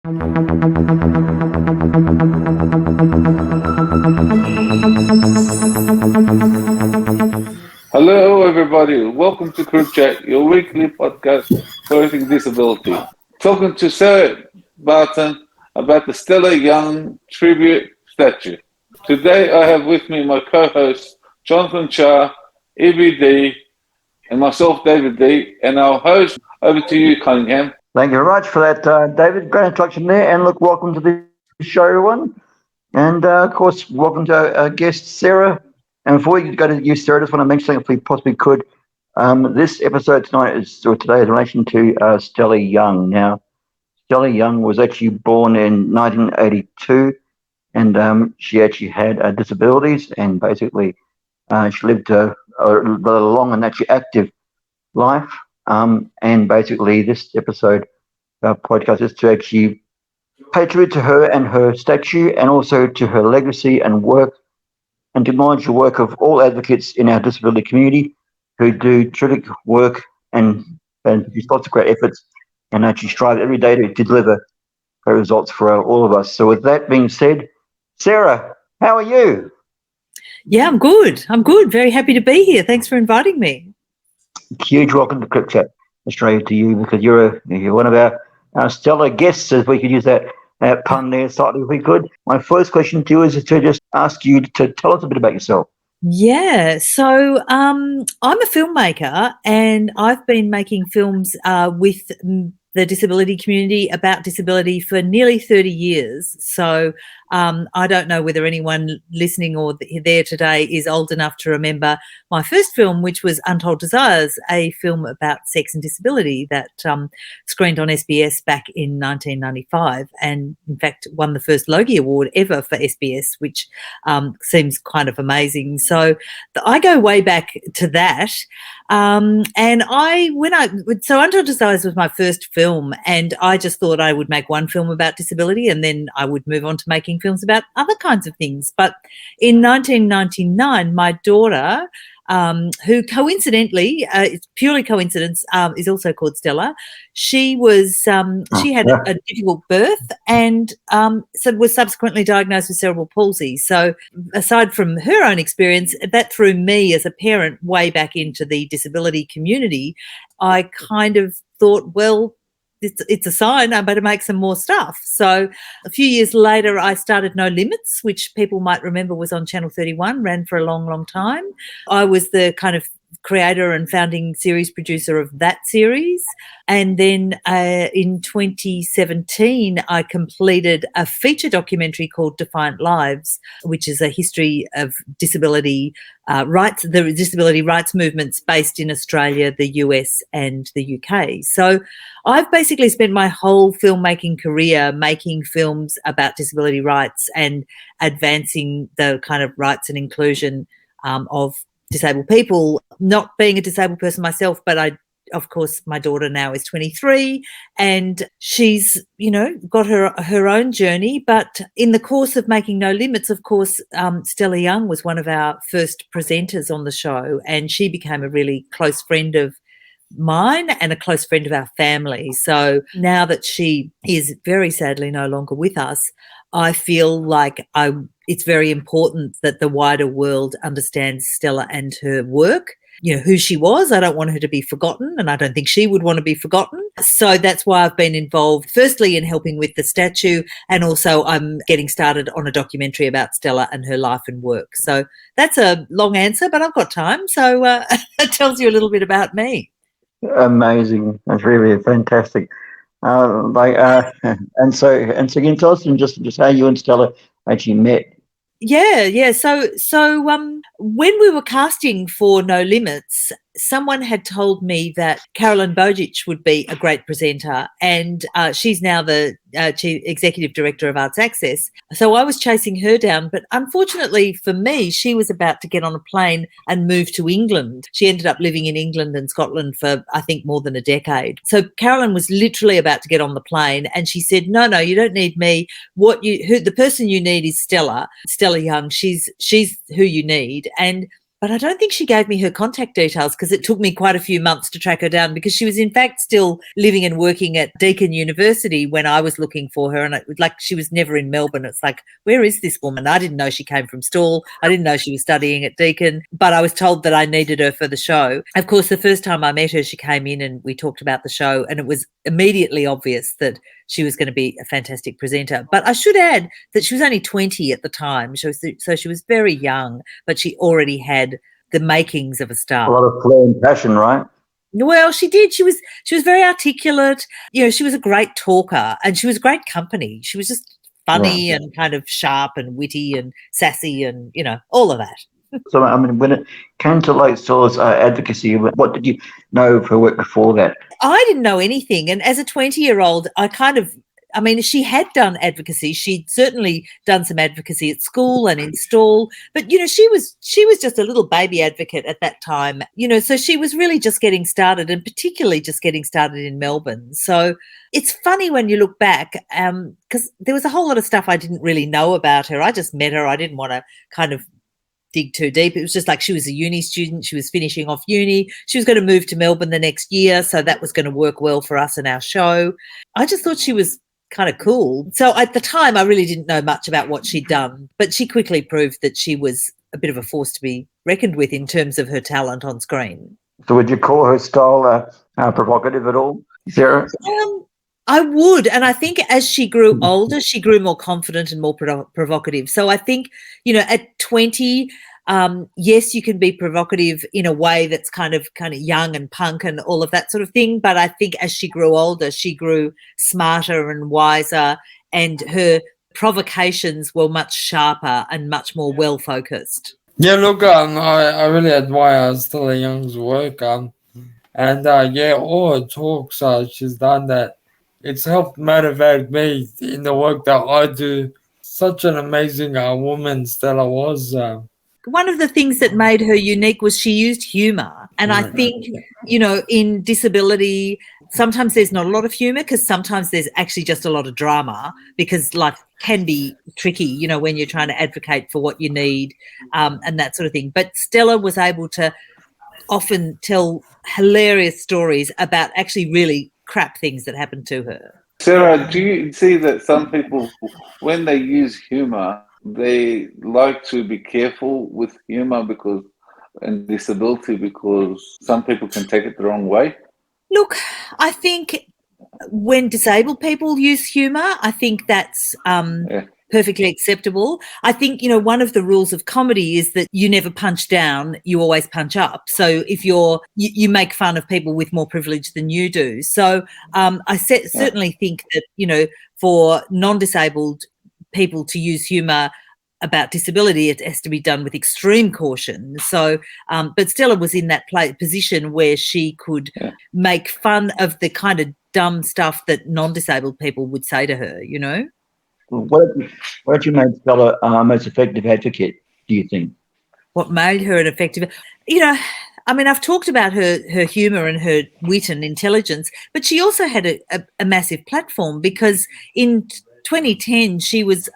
Hello, everybody. Welcome to CripChat, your weekly podcast for everything disability. Talking to Sarah Barton about the Stella Young tribute statue. Today, I have with me my co-hosts Jonathan Shar, Ibby, and myself, David D, and our host. Over to you, Cunningham. Thank you very much for that, David. Great introduction there. And look, welcome to the show, everyone. And of course, welcome to our guest, Sarah. And before we go to you, Sarah, I just want to mention something if we possibly could. This episode today is in relation to Stella Young. Now, Stella Young was actually born in 1982, and she actually had disabilities, and basically she lived a long and actually active life. And basically, this episode podcast is to actually pay tribute to her and her statue, and also to her legacy and work, and to acknowledge the work of all advocates in our disability community who do terrific work and produce lots of great efforts and actually strive every day to deliver great results for all of us. So with that being said, Sarah, how are you? Yeah, I'm good. Very happy to be here. Thanks for inviting me. Huge welcome to CripChat Australia to you, because you're one of our stellar guests, if we could use that pun there slightly if we could. My first question to you is to just ask you to tell us a bit about yourself. Yeah, so I'm a filmmaker, and I've been making films with the disability community about disability for nearly 30 years. So I don't know whether anyone listening or there today is old enough to remember my first film, which was Untold Desires, a film about sex and disability that screened on SBS back in 1995, and in fact won the first Logie Award ever for SBS, which seems kind of amazing. So I go way back to that. So Untold Desires was my first film, and I just thought I would make one film about disability and then I would move on to making films about other kinds of things. But in 1999, my daughter, who coincidentally, it's purely coincidence, is also called Stella. She had a difficult birth, and so was subsequently diagnosed with cerebral palsy. So aside from her own experience, that threw me as a parent way back into the disability community. I kind of thought, well, it's a sign, I better make some more stuff. So a few years later, I started No Limits, which people might remember was on Channel 31, ran for a long, long time. I was the kind of creator and founding series producer of that series. And then in 2017, I completed a feature documentary called Defiant Lives, which is a history of disability rights, the disability rights movements based in Australia, the US and the UK. So I've basically spent my whole filmmaking career making films about disability rights and advancing the kind of rights and inclusion of disabled people. Not being a disabled person myself, but of course, my daughter now is 23 and she's, got her own journey. But in the course of making No Limits, of course, Stella Young was one of our first presenters on the show, and she became a really close friend of mine and a close friend of our family. So now that she is very sadly no longer with us, I feel like it's very important that the wider world understands Stella and her work, who she was. I don't want her to be forgotten, and I don't think she would want to be forgotten. So that's why I've been involved, firstly, in helping with the statue, and also I'm getting started on a documentary about Stella and her life and work. So that's a long answer, but I've got time. So that tells you a little bit about me. Amazing. That's really fantastic. And so can you tell us just how you and Stella actually met? Yeah. So when we were casting for No Limits, someone had told me that Carolyn Bojic would be a great presenter, and she's now the Chief Executive Director of Arts Access. So I was chasing her down, but unfortunately for me, she was about to get on a plane and move to England. She ended up living in England and Scotland for, I think, more than a decade. So Carolyn was literally about to get on the plane, and she said, no, you don't need me. The person you need is Stella Young. She's who you need. And But I don't think she gave me her contact details because it took me quite a few months to track her down, because she was in fact still living and working at Deakin University when I was looking for her. And it was like, she was never in Melbourne. It's like, where is this woman? I didn't know she came from Stawell. I didn't know she was studying at Deakin, but I was told that I needed her for the show. Of course, the first time I met her, she came in and we talked about the show, and it was immediately obvious that she was going to be a fantastic presenter. But I should add that she was only 20 at the time. So she was very young, but she already had the makings of a star. A lot of flair and passion, right? Well, she did. She was very articulate. You know, she was a great talker, and she was great company. She was just funny and kind of sharp and witty and sassy and, you know, all of that. So, I mean, when it came to like Stella's advocacy, what did you know of her work before that? I didn't know anything. And as a 20-year-old, she had done advocacy. She'd certainly done some advocacy at school and in Stawell. But, you know, she was just a little baby advocate at that time, you know, so she was really just getting started, and particularly just getting started in Melbourne. So it's funny when you look back, because there was a whole lot of stuff I didn't really know about her. I just met her. I didn't want to kind of dig too deep. It was just like, she was a uni student. She was finishing off uni. She was going to move to Melbourne the next year, so that was going to work well for us and our show. I just thought she was kind of cool. So at the time, I really didn't know much about what she'd done, but she quickly proved that she was a bit of a force to be reckoned with in terms of her talent on screen. So would you call her style provocative at all, Sarah? I would. And I think as she grew older, she grew more confident and more provocative. So I think, you know, at 20, yes, you can be provocative in a way that's kind of young and punk and all of that sort of thing. But I think as she grew older, she grew smarter and wiser, and her provocations were much sharper and much more well-focused. Yeah, look, I really admire Stella Young's work. All her talks she's done, that it's helped motivate me in the work that I do. Such an amazing woman Stella was. One of the things that made her unique was she used humour. And I think, you know, in disability, sometimes there's not a lot of humour, because sometimes there's actually just a lot of drama, because life can be tricky, you know, when you're trying to advocate for what you need and that sort of thing. But Stella was able to often tell hilarious stories about actually really crap things that happened to her. Sarah, do you see that some people, when they use humour, they like to be careful with humour and disability, because some people can take it the wrong way? Look, I think when disabled people use humour, I think that's perfectly acceptable. I think, you know, one of the rules of comedy is that you never punch down, you always punch up. So if you make fun of people with more privilege than you do. So I certainly think that, you know, for non-disabled people to use humour about disability, it has to be done with extreme caution. So, but Stella was in that position where she could make fun of the kind of dumb stuff that non-disabled people would say to her, you know? What you made Stella a most effective advocate, do you think? What made her an effective... You know, I mean, I've talked about her humour and her wit and intelligence, but she also had a massive platform, because in 2010, she was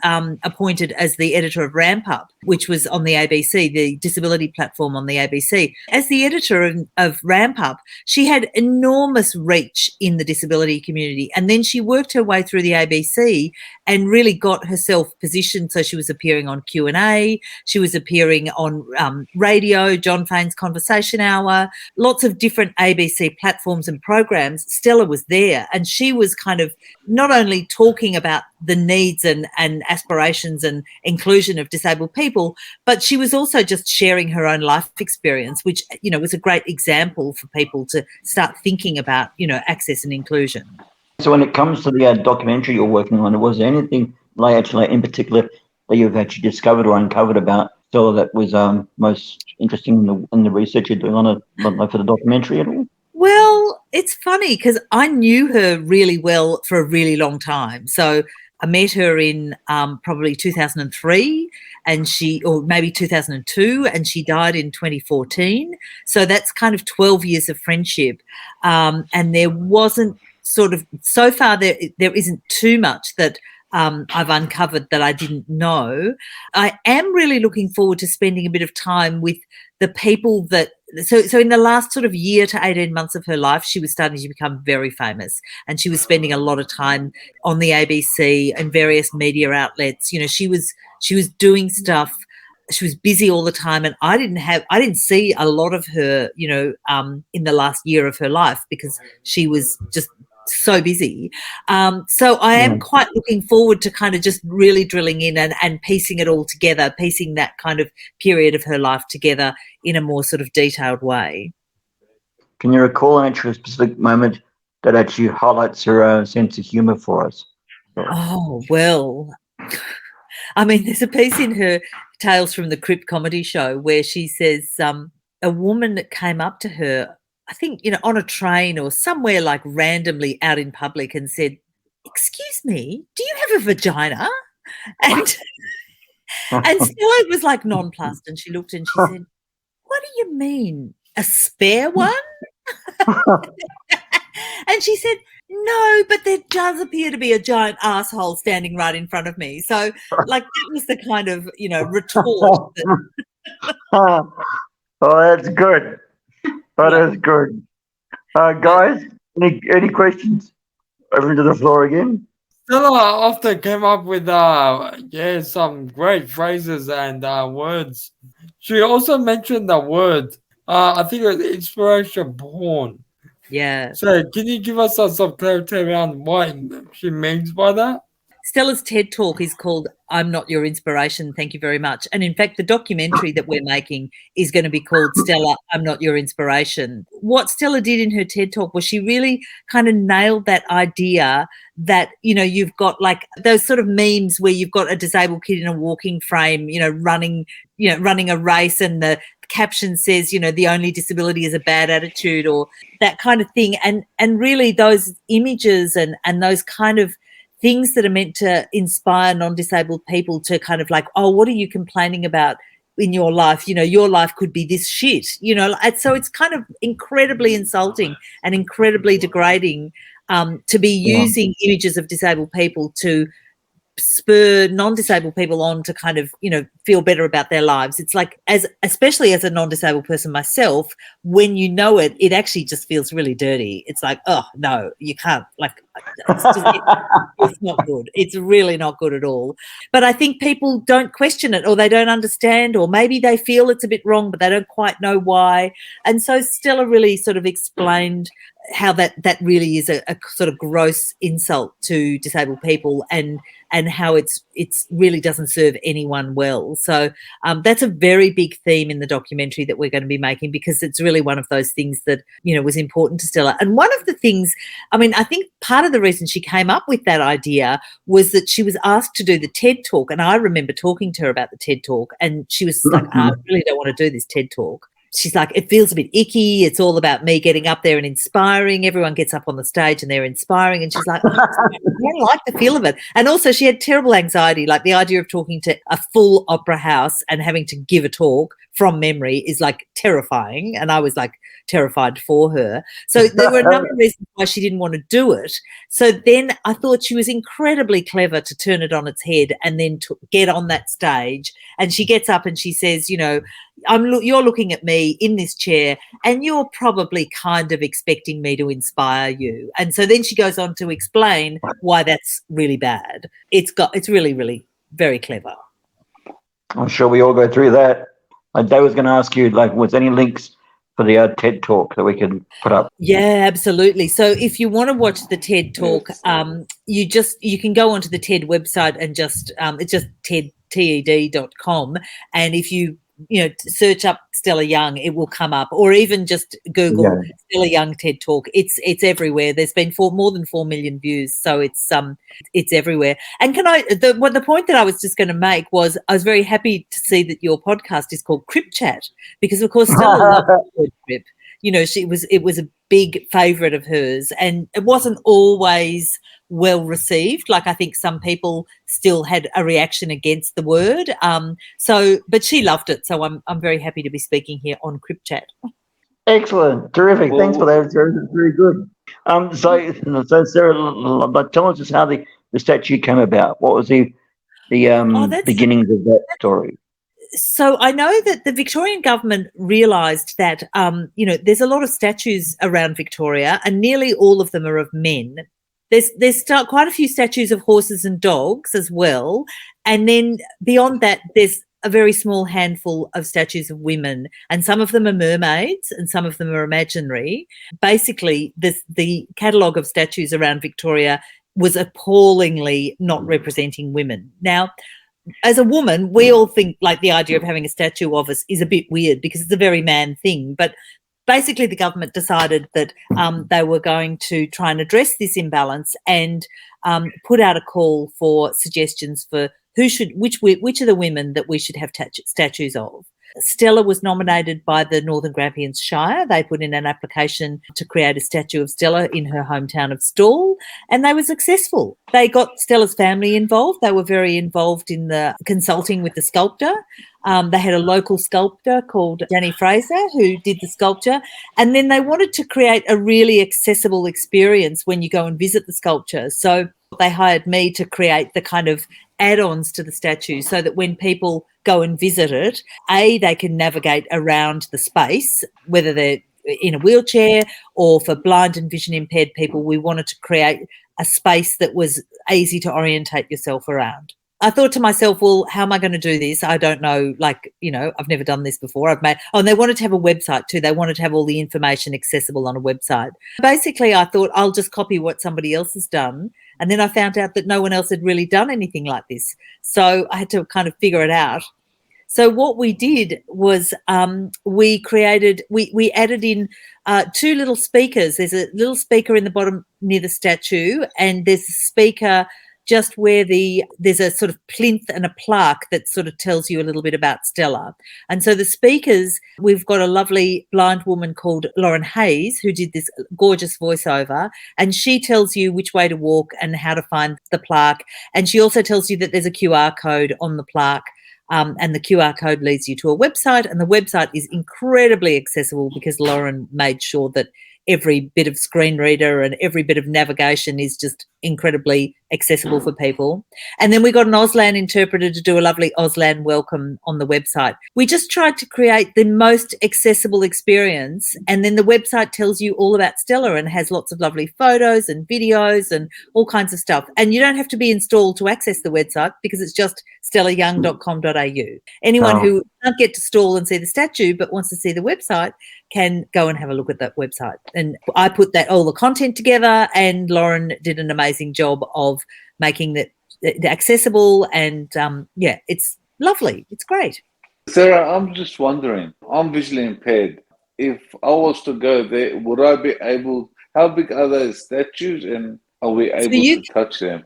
appointed as the editor of Ramp Up, which was on the ABC, the disability platform on the ABC. As the editor of Ramp Up, she had enormous reach in the disability community. And then she worked her way through the ABC and really got herself positioned. So she was appearing on Q&A, she was appearing on radio, John Fane's Conversation Hour, lots of different ABC platforms and programs. Stella was there, and she was kind of not only talking about the needs and aspirations and inclusion of disabled people, but she was also just sharing her own life experience, which, you know, was a great example for people to start thinking about, you know, access and inclusion. So when it comes to the documentary you're working on, was there anything in particular that you've actually discovered or uncovered about Stella that was most interesting in the research you're doing on it for the documentary at all? Well, it's funny because I knew her really well for a really long time. So I met her in probably 2003 or maybe 2002, and she died in 2014. So that's kind of 12 years of friendship. And there wasn't so far there isn't too much that I've uncovered that I didn't know. I am really looking forward to spending a bit of time with the people that so in the last sort of year to 18 months of her life, she was starting to become very famous, and she was spending a lot of time on the ABC and various media outlets. You know, she was doing stuff. She was busy all the time, and I didn't see a lot of her, you know, in the last year of her life because she was just so busy. So I am quite looking forward to kind of just really drilling in and piecing it all together, piecing that kind of period of her life together in a more sort of detailed way. Can you recall an actual specific moment that actually highlights her sense of humour for us? Oh, well, I mean, there's a piece in her Tales from the Crypt comedy show where she says a woman that came up to her, I think, you know, on a train or somewhere like randomly out in public and said, "Excuse me, do you have a vagina?" And and Stella was like nonplussed, and she looked and she said, "What do you mean, a spare one?" And she said, "No, but there does appear to be a giant asshole standing right in front of me." So, like, that was the kind of, you know, retort. Oh, that's good. That is good. Guys, any questions? Over to the floor again. Stella often came up with some great phrases and words. She also mentioned the word. I think it was inspiration porn. Yeah. So can you give us some clarity around what she means by that? Stella's TED Talk is called "I'm Not Your Inspiration, Thank You Very Much." And in fact, the documentary that we're making is going to be called Stella, I'm Not Your Inspiration. What Stella did in her TED Talk was she really kind of nailed that idea that, you know, you've got like those sort of memes where you've got a disabled kid in a walking frame, running a race, and the caption says, you know, the only disability is a bad attitude, or that kind of thing. And really those images and those kind of things that are meant to inspire non-disabled people to kind of like, oh, what are you complaining about in your life? You know, your life could be this shit, you know. And so it's kind of incredibly insulting and incredibly degrading to be using images of disabled people to spur non-disabled people on to kind of, you know, feel better about their lives. It's like, especially as a non-disabled person myself, when you know it, it actually just feels really dirty. It's like, oh no, you can't, like, it's not good. It's really not good at all. But I think people don't question it, or they don't understand, or maybe they feel it's a bit wrong, but they don't quite know why. And so Stella really sort of explained how that really is a sort of gross insult to disabled people, and how it's really doesn't serve anyone well. So that's a very big theme in the documentary that we're going to be making, because it's really one of those things that, you know, was important to Stella. And one of the things, I mean, I think part of the reason she came up with that idea was that she was asked to do the TED Talk, and I remember talking to her about the TED Talk, and she was like, I really don't want to do this TED Talk. She's like, it feels a bit icky. It's all about me getting up there and inspiring. Everyone gets up on the stage and they're inspiring. And she's like, oh, I don't like the feel of it. And also she had terrible anxiety. Like the idea of talking to a full opera house and having to give a talk from memory is like terrifying. And I was like terrified for her. So there were a number of reasons why she didn't want to do it. So then I thought she was incredibly clever to turn it on its head and then to get on that stage. And she gets up and she says, you know, you're looking at me in this chair and you're probably kind of expecting me to inspire you. And so then she goes on to explain why that's really bad. It's really, really very clever. I'm sure we all go through that. Dave was going to ask you, like, was any links for the TED Talk that we can put up? Yeah, absolutely. So if you want to watch the TED Talk, you can go onto the TED website and just it's just TED.com, and if you search up Stella Young, it will come up, or even just Google Stella Young TED Talk. It's everywhere. There's been more than 4 million views, so it's everywhere. And the point that I was just going to make was I was very happy to see that your podcast is called CripChat, because of course Stella loved the word Crip. You know, it was a big favourite of hers, and it wasn't always well received. Like I think some people still had a reaction against the word. But she loved it. So I'm very happy to be speaking here on CripChat. Excellent, terrific. Thanks for that. It's very good. So Sarah, tell us just how the the statue came about? What was the beginnings of that story? So I know that the Victorian government realised that, there's a lot of statues around Victoria and nearly all of them are of men. There's quite a few statues of horses and dogs as well. And then beyond that, there's a very small handful of statues of women, and some of them are mermaids and some of them are imaginary. Basically, the catalogue of statues around Victoria was appallingly not representing women. Now, as a woman, we all think like the idea of having a statue of us is a bit weird because it's a very man thing. But basically the government decided that they were going to try and address this imbalance and put out a call for suggestions for which are the women that we should have statues of. Stella was nominated by the Northern Grampians Shire. They put in an application to create a statue of Stella in her hometown of Stawell, and they were successful. They got Stella's family involved. They were very involved in the consulting with the sculptor. They had a local sculptor called Danny Fraser who did the sculpture, and then they wanted to create a really accessible experience when you go and visit the sculpture. So they hired me to create the kind of add-ons to the statue so that when people go and visit it, they can navigate around the space, whether they're in a wheelchair or for blind and vision impaired people. We wanted to create a space that was easy to orientate yourself around. I thought to myself, well, how am I going to do this? I don't know, I've never done this before. And they wanted to have a website too. They wanted to have all the information accessible on a website. Basically, I thought I'll just copy what somebody else has done. And then I found out that no one else had really done anything like this. So I had to kind of figure it out. So what we did was we added in two little speakers. There's a little speaker in the bottom near the statue, and there's a speaker just where there's a sort of plinth and a plaque that sort of tells you a little bit about Stella. And so the speakers, we've got a lovely blind woman called Lauren Hayes who did this gorgeous voiceover, and she tells you which way to walk and how to find the plaque. And she also tells you that there's a QR code on the plaque. And the QR code leads you to a website, and the website is incredibly accessible because Lauren made sure that every bit of screen reader and every bit of navigation is just incredibly accessible for people. And then we got an Auslan interpreter to do a lovely Auslan welcome on the website. We just tried to create the most accessible experience, and then the website tells you all about Stella and has lots of lovely photos and videos and all kinds of stuff. And you don't have to be installed to access the website because it's just stellayoung.com.au. Anyone who can't get to Stawell and see the statue but wants to see the website can go and have a look at that website. And I put all the content together, and Lauren did an amazing job of making it accessible, and it's lovely. It's great. Sarah, I'm just wondering, I'm visually impaired. If I was to go there, would I be able, how big are those statues, and are we able to touch them?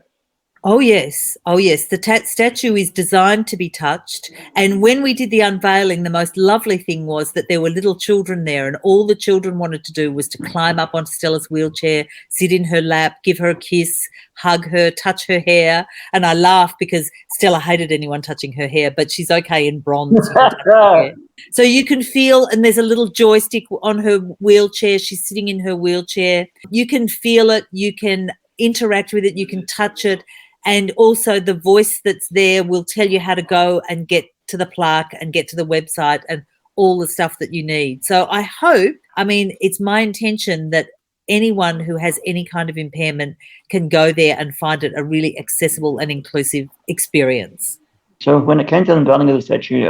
Oh, yes. The statue is designed to be touched. And when we did the unveiling, the most lovely thing was that there were little children there, and all the children wanted to do was to climb up onto Stella's wheelchair, sit in her lap, give her a kiss, hug her, touch her hair. And I laugh because Stella hated anyone touching her hair, but she's okay in bronze. You can touch her hair. So you can feel, and there's a little joystick on her wheelchair. She's sitting in her wheelchair. You can feel it. You can interact with it. You can touch it. And also the voice that's there will tell you how to go and get to the plaque and get to the website and all the stuff that you need. So I hope, it's my intention that anyone who has any kind of impairment can go there and find it a really accessible and inclusive experience. So when it came to the unveiling of the statue,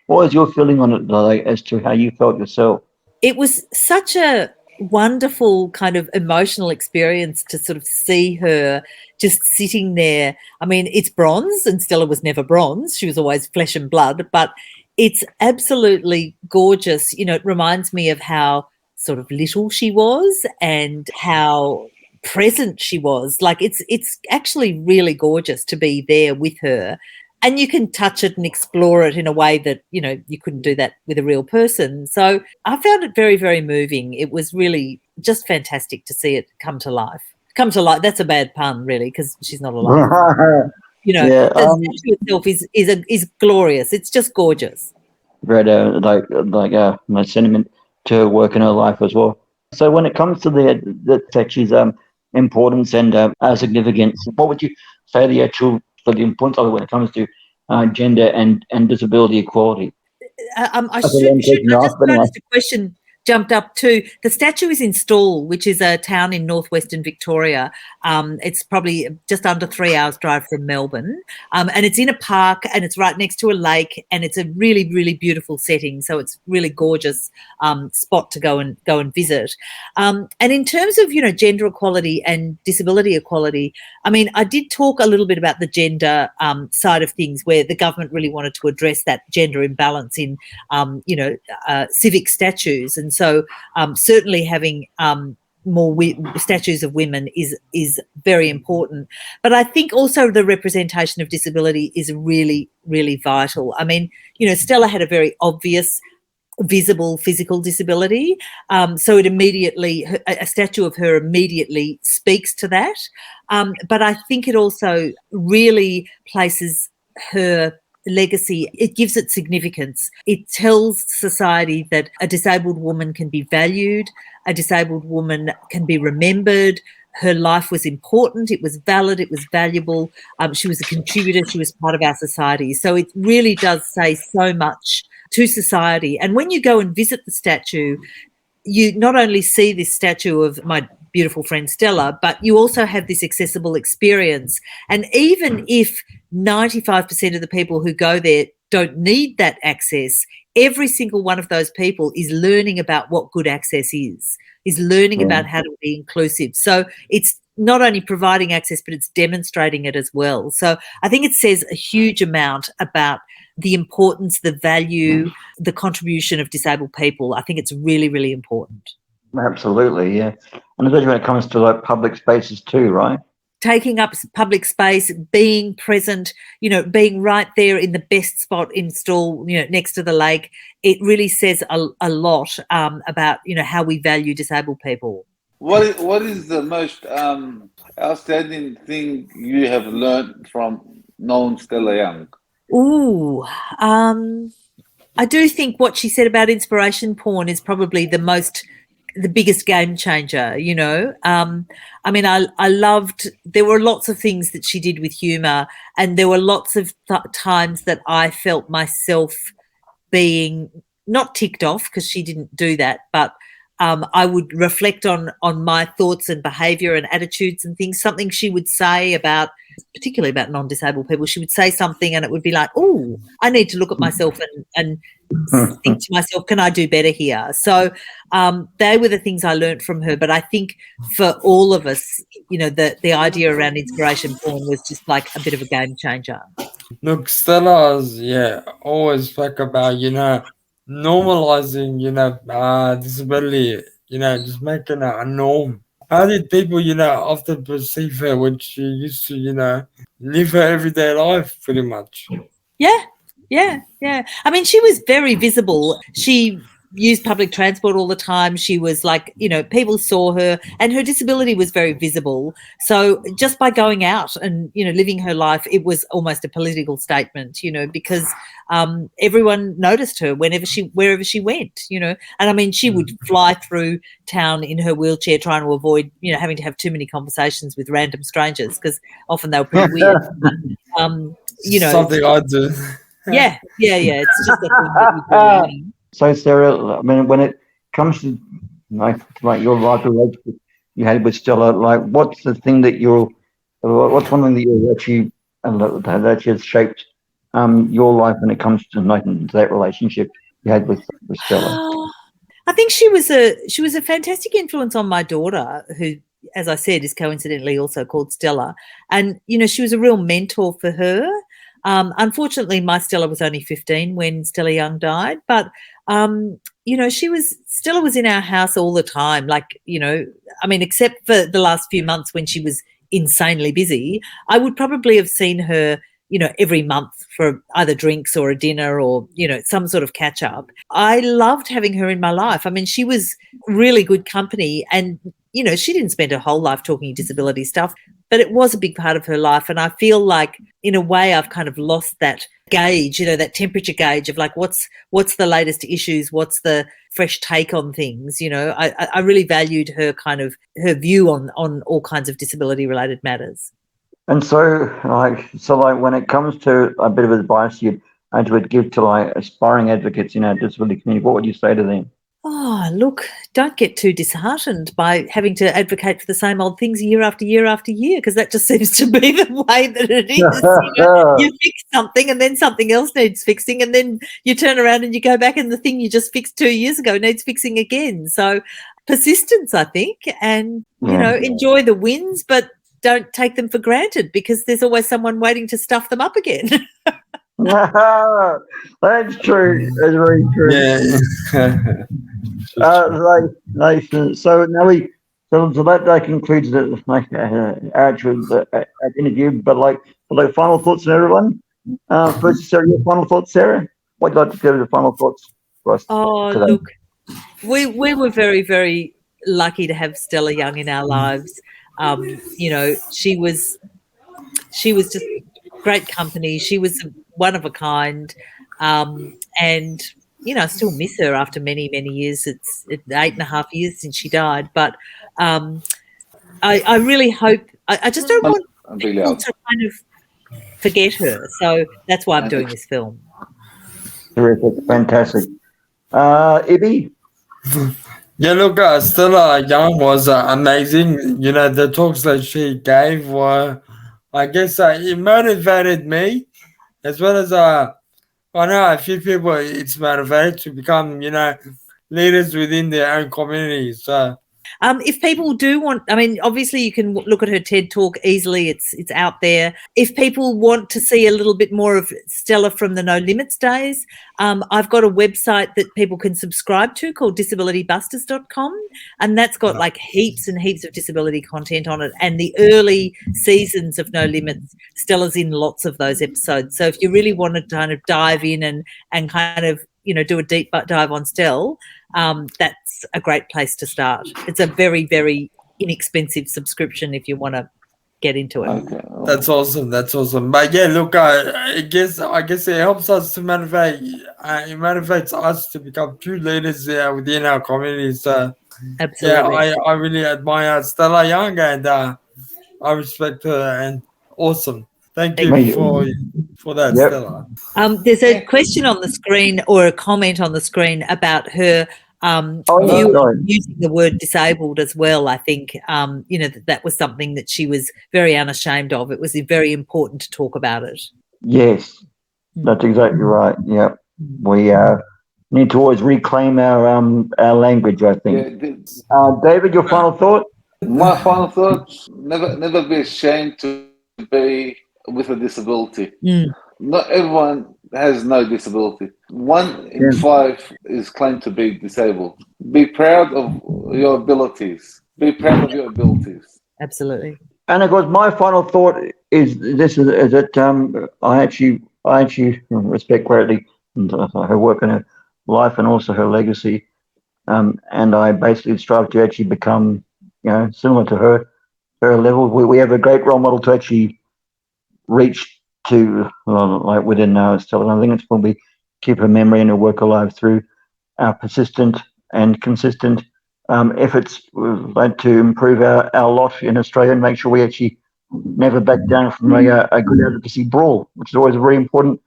what was your feeling on it, as to how you felt yourself? It was such a wonderful kind of emotional experience to sort of see her just sitting there. It's bronze, and Stella was never bronze. She was always flesh and blood, but it's absolutely gorgeous. It reminds me of how sort of little she was and how present she was. Like it's actually really gorgeous to be there with her. And you can touch it and explore it in a way that, you couldn't do that with a real person. So I found it very, very moving. It was really just fantastic to see it come to life. Come to life, that's a bad pun, really, because she's not alive. The statue itself is glorious. It's just gorgeous. Read my sentiment to her work in her life as well. So when it comes to the statue's importance and significance, what would say the actual for the importance of it when it comes to gender and disability equality? I That's a long question to ask, just but anyway. noticed a question jumped up too. The statue is in Stawell, which is a town in northwestern Victoria. It's probably just under 3 hours drive from Melbourne, and it's in a park and it's right next to a lake, and it's a really, really beautiful setting. So it's really gorgeous spot to go and visit. And in terms of gender equality and disability equality, I mean, I did talk a little bit about the gender side of things, where the government really wanted to address that gender imbalance in civic statues, and so certainly having more statues of women is very important. But I think also the representation of disability is really, really vital. I mean, Stella had a very obvious, visible physical disability, so it immediately, a statue of her immediately speaks to that. But I think it also really places her legacy, it gives it significance. It tells society that a disabled woman can be valued, a disabled woman can be remembered, her life was important, it was valid, it was valuable, she was a contributor, she was part of our society. So it really does say so much to society. And when you go and visit the statue, you not only see this statue of my beautiful friend Stella, but you also have this accessible experience. And even if 95% of the people who go there don't need that access, every single one of those people is learning about what good access is learning about how to be inclusive. So it's not only providing access, but it's demonstrating it as well. So I think it says a huge amount about the importance, the value, the contribution of disabled people. I think it's really, really important. Absolutely, yeah. And especially when it comes to like public spaces too, right? Taking up public space, being present, being right there in the best spot in Stawell, next to the lake, it really says a lot about, how we value disabled people. What is the most outstanding thing you have learned from knowing Stella Young? Ooh, I do think what she said about inspiration porn is probably the biggest game changer, I mean, I loved, there were lots of things that she did with humour, and there were lots of times that I felt myself being not ticked off, because she didn't do that, but I would reflect on my thoughts and behaviour and attitudes and things. Something she would say about, particularly about non-disabled people, she would say something and it would be like, oh, I need to look at myself and think to myself, can I do better here? So they were the things I learned from her. But I think for all of us, the idea around inspiration porn was just like a bit of a game changer. Look, Stella's, always talk about, normalizing, disability, just making it a norm. How did people, often perceive her when she used to, live her everyday life pretty much? Yeah. I mean, she was very visible. She used public transport all the time. She was like, people saw her, and her disability was very visible. So just by going out and, living her life, it was almost a political statement, because everyone noticed her wherever she went, And I mean, she would fly through town in her wheelchair trying to avoid, having to have too many conversations with random strangers, because often they were pretty weird. Something I do. Yeah. It's just a thing that you do. So, Sarah, I mean, when it comes to like your life relationship you had with Stella, like, what's the thing that what's one thing that you actually that has shaped your life when it comes to that relationship you had with Stella? I think she was a fantastic influence on my daughter, who, as I said, is coincidentally also called Stella, and she was a real mentor for her. Unfortunately, my Stella was only 15 when Stella Young died, but Stella was in our house all the time. Like, I mean, except for the last few months when she was insanely busy, I would probably have seen her, every month for either drinks or a dinner or, some sort of catch up. I loved having her in my life. I mean, she was really good company, and, she didn't spend her whole life talking disability stuff, but it was a big part of her life. And I feel like, in a way, I've kind of lost that gauge, that temperature gauge of like, what's the latest issues, what's the fresh take on things. I really valued her view on all kinds of disability related matters. And so, when it comes to a bit of advice you would give to aspiring advocates in our disability community, what would you say to them? Oh, look, don't get too disheartened by having to advocate for the same old things year after year after year, because that just seems to be the way that it is. You fix something and then something else needs fixing, and then you turn around and you go back and the thing you just fixed 2 years ago needs fixing again. So persistence, I think, and, enjoy the wins, but don't take them for granted, because there's always someone waiting to stuff them up again. That's true. That's very true. Yeah. So now that concludes our actual interview. But final thoughts on everyone. First, Sarah, your final thoughts, Sarah. What would you like to give the final thoughts for us? Oh, today? Look, we were very, very lucky to have Stella Young in our lives. She was just great company. She was one of a kind, and I still miss her after many, many years. It's 8.5 years since she died, but I really hope. I just don't want people to kind of forget her. So that's why I'm doing this film. Terrific, fantastic. Ibby? Yeah, look, Stella Young was amazing. The talks that she gave were, I guess, it motivated me, as well as I know a few people it's motivated to become, leaders within their own communities. So. If people do want, obviously you can look at her TED Talk easily. It's out there. If people want to see a little bit more of Stella from the No Limits days, I've got a website that people can subscribe to called disabilitybusters.com, and that's got heaps and heaps of disability content on it. And the early seasons of No Limits, Stella's in lots of those episodes. So if you really want to kind of dive in and kind of do a deep dive on Stella, that's a great place to start. It's a very, very inexpensive subscription if you want to get into it. Okay. That's awesome. But yeah, look, I guess it helps us to motivate. It motivates us to become true leaders within our communities. So Absolutely. yeah, I really admire Stella Young, and I respect her. And awesome. Thank you for that, Yep. Stella. There's a question on the screen, or a comment on the screen, about her using the word disabled as well. I think that was something that she was very unashamed of. It was very important to talk about it. Yes, that's exactly right. Yeah, we need to always reclaim our language, I think. David, your final thought? My final thoughts: never be ashamed to be with a disability. Not everyone has no disability. 1 in 5 is claimed to be disabled. Be proud of your abilities. Absolutely. And of course, my final thought is that I actually respect greatly her work and her life, and also her legacy. And I basically strive to actually become, similar to her level. We have a great role model to actually reach to, within Stella. I think it's probably keep her memory and her work alive through our persistent and consistent efforts to improve our lot in Australia, and make sure we actually never back down from a good advocacy brawl, which is always a very important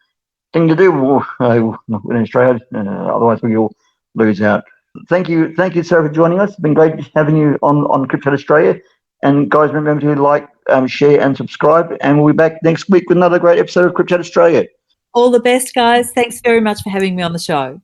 thing to do in Australia. Otherwise, we all lose out. Thank you, Sarah, for joining us. It's been great having you on CripChat Australia. And guys, remember to like, share, and subscribe. And we'll be back next week with another great episode of CripChat Australia. All the best, guys. Thanks very much for having me on the show.